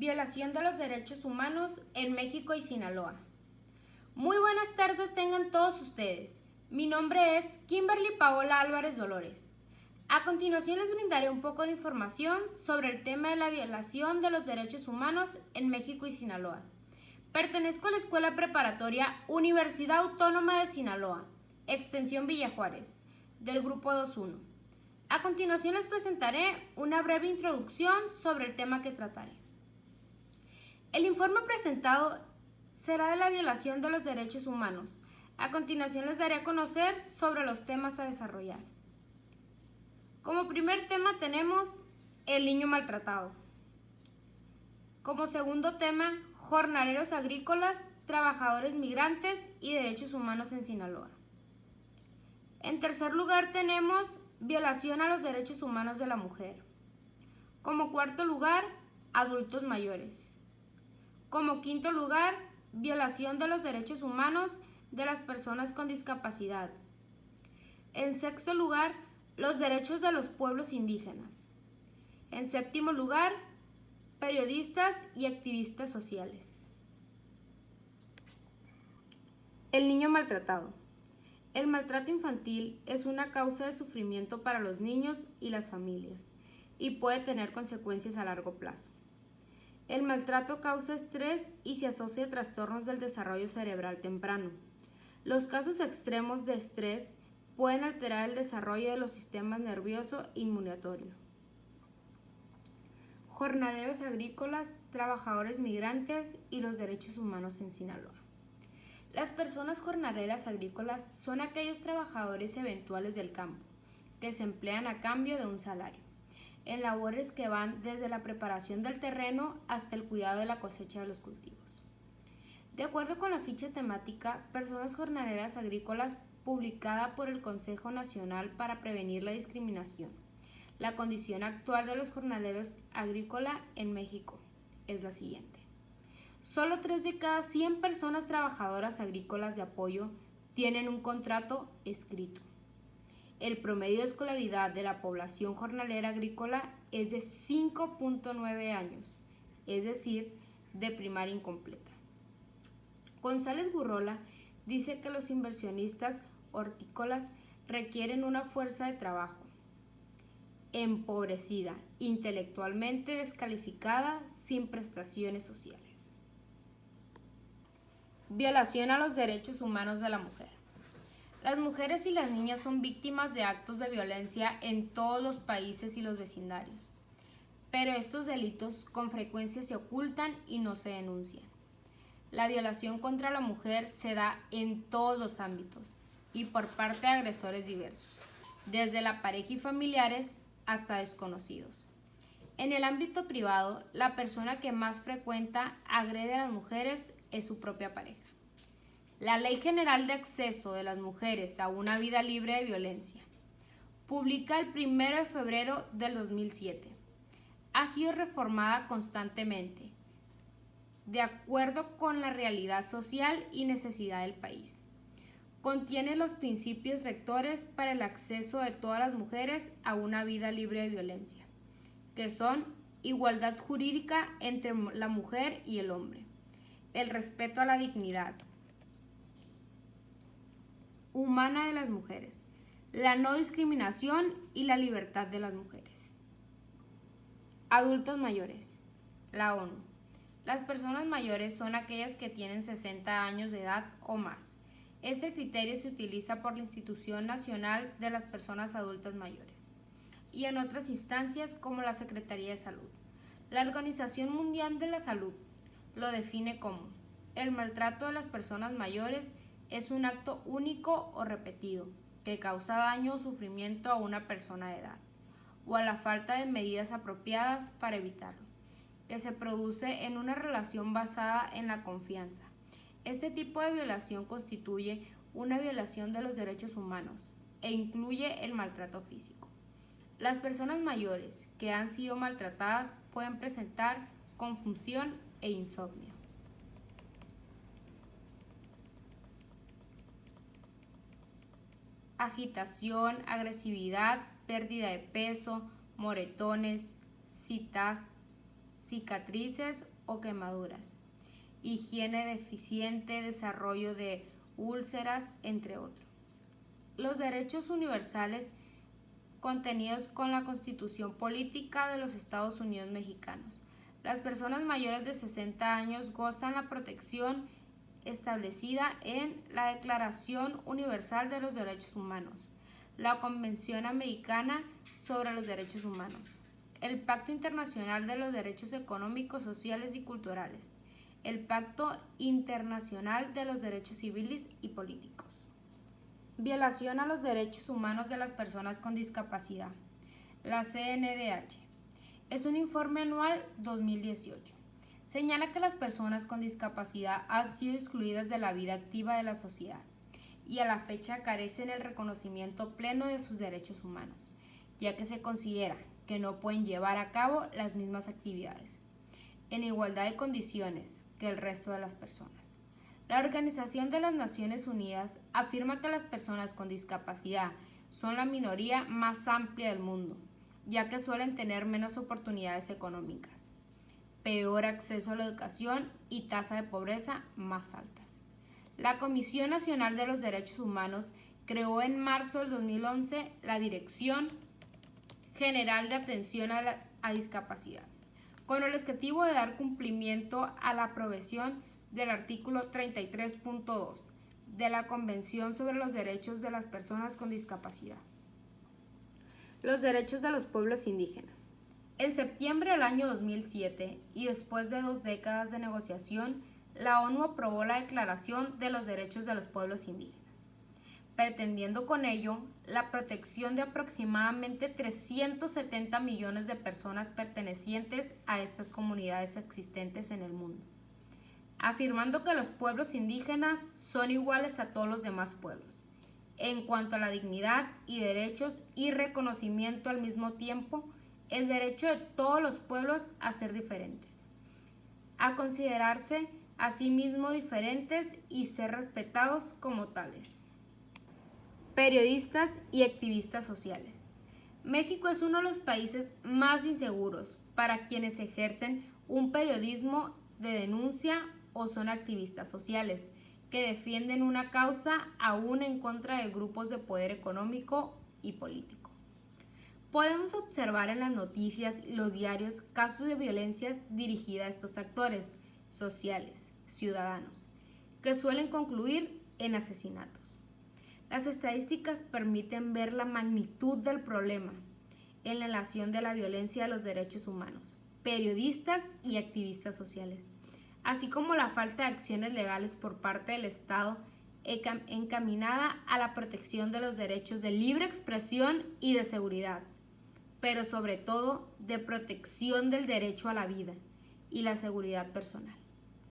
Violación de los derechos humanos en México y Sinaloa. Muy buenas tardes tengan todos ustedes. Mi nombre es Kimberly Paola Álvarez Dolores. A continuación les brindaré un poco de información sobre el tema de la violación de los derechos humanos en México y Sinaloa. Pertenezco a la Escuela Preparatoria Universidad Autónoma de Sinaloa, Extensión Villa Juárez, del Grupo 2.1. A continuación les presentaré una breve introducción sobre el tema que trataré. El informe presentado será de la violación de los derechos humanos. A continuación les daré a conocer sobre los temas a desarrollar. Como primer tema tenemos el niño maltratado. Como segundo tema, jornaleros agrícolas, trabajadores migrantes y derechos humanos en Sinaloa. En tercer lugar tenemos violación a los derechos humanos de la mujer. Como cuarto lugar, adultos mayores. Como quinto lugar, violación de los derechos humanos de las personas con discapacidad. En sexto lugar, los derechos de los pueblos indígenas. En séptimo lugar, periodistas y activistas sociales. El niño maltratado. El maltrato infantil es una causa de sufrimiento para los niños y las familias y puede tener consecuencias a largo plazo. El maltrato causa estrés y se asocia a trastornos del desarrollo cerebral temprano. Los casos extremos de estrés pueden alterar el desarrollo de los sistemas nervioso e inmunitario. Jornaleros agrícolas, trabajadores migrantes y los derechos humanos en Sinaloa. Las personas jornaleras agrícolas son aquellos trabajadores eventuales del campo que se emplean a cambio de un salario, en labores que van desde la preparación del terreno hasta el cuidado de la cosecha de los cultivos. De acuerdo con la ficha temática Personas jornaleras agrícolas publicada por el Consejo Nacional para Prevenir la Discriminación, la condición actual de los jornaleros agrícolas en México es la siguiente. Solo 3 de cada 100 personas trabajadoras agrícolas de apoyo tienen un contrato escrito. El promedio de escolaridad de la población jornalera agrícola es de 5.9 años, es decir, de primaria incompleta. González Gurrola dice que los inversionistas hortícolas requieren una fuerza de trabajo empobrecida, intelectualmente descalificada, sin prestaciones sociales. Violación a los derechos humanos de la mujer. Las mujeres y las niñas son víctimas de actos de violencia en todos los países y los vecindarios, pero estos delitos con frecuencia se ocultan y no se denuncian. La violación contra la mujer se da en todos los ámbitos y por parte de agresores diversos, desde la pareja y familiares hasta desconocidos. En el ámbito privado, la persona que más frecuenta agrede a las mujeres es su propia pareja. La Ley General de Acceso de las Mujeres a una Vida Libre de Violencia, publicada el 1 de febrero del 2007, ha sido reformada constantemente, de acuerdo con la realidad social y necesidad del país. Contiene los principios rectores para el acceso de todas las mujeres a una vida libre de violencia, que son igualdad jurídica entre la mujer y el hombre, el respeto a la dignidad humana de las mujeres, la no discriminación y la libertad de las mujeres. Adultos mayores. La ONU. Las personas mayores son aquellas que tienen 60 años de edad o más. Este criterio se utiliza por la Institución Nacional de las Personas Adultas Mayores y en otras instancias como la Secretaría de Salud. La Organización Mundial de la Salud lo define como: el maltrato de las personas mayores es un acto único o repetido que causa daño o sufrimiento a una persona de edad o a la falta de medidas apropiadas para evitarlo, que se produce en una relación basada en la confianza. Este tipo de violación constituye una violación de los derechos humanos e incluye el maltrato físico. Las personas mayores que han sido maltratadas pueden presentar confusión e insomnio. Agitación, agresividad, pérdida de peso, moretones, cicatrices o quemaduras, higiene deficiente, desarrollo de úlceras, entre otros. Los derechos universales contenidos con la Constitución Política de los Estados Unidos Mexicanos. Las personas mayores de 60 años gozan la protección establecida en la Declaración Universal de los Derechos Humanos, la Convención Americana sobre los Derechos Humanos, el Pacto Internacional de los Derechos Económicos, Sociales y Culturales, el Pacto Internacional de los Derechos Civiles y Políticos. Violación a los derechos humanos de las personas con discapacidad. La CNDH. Es un informe anual 2018. Señala que las personas con discapacidad han sido excluidas de la vida activa de la sociedad y a la fecha carecen el reconocimiento pleno de sus derechos humanos, ya que se considera que no pueden llevar a cabo las mismas actividades en igualdad de condiciones que el resto de las personas. La Organización de las Naciones Unidas afirma que las personas con discapacidad son la minoría más amplia del mundo, ya que suelen tener menos oportunidades económicas, peor acceso a la educación y tasa de pobreza más altas. La Comisión Nacional de los Derechos Humanos creó en marzo del 2011 la Dirección General de Atención a Discapacidad, con el objetivo de dar cumplimiento a la aprobación del artículo 33.2 de la Convención sobre los Derechos de las Personas con Discapacidad. Los derechos de los pueblos indígenas. En septiembre del año 2007, y después de 2 décadas de negociación, la ONU aprobó la Declaración de los Derechos de los Pueblos Indígenas, pretendiendo con ello la protección de aproximadamente 370 millones de personas pertenecientes a estas comunidades existentes en el mundo, afirmando que los pueblos indígenas son iguales a todos los demás pueblos, en cuanto a la dignidad y derechos y reconocimiento al mismo tiempo, el derecho de todos los pueblos a ser diferentes, a considerarse a sí mismos diferentes y ser respetados como tales. Periodistas y activistas sociales. México es uno de los países más inseguros para quienes ejercen un periodismo de denuncia o son activistas sociales que defienden una causa aún en contra de grupos de poder económico y político. Podemos observar en las noticias y los diarios casos de violencias dirigidas a estos actores sociales, ciudadanos, que suelen concluir en asesinatos. Las estadísticas permiten ver la magnitud del problema en la relación de la violencia a los derechos humanos, periodistas y activistas sociales, así como la falta de acciones legales por parte del Estado encaminada a la protección de los derechos de libre expresión y de seguridad, pero sobre todo de protección del derecho a la vida y la seguridad personal.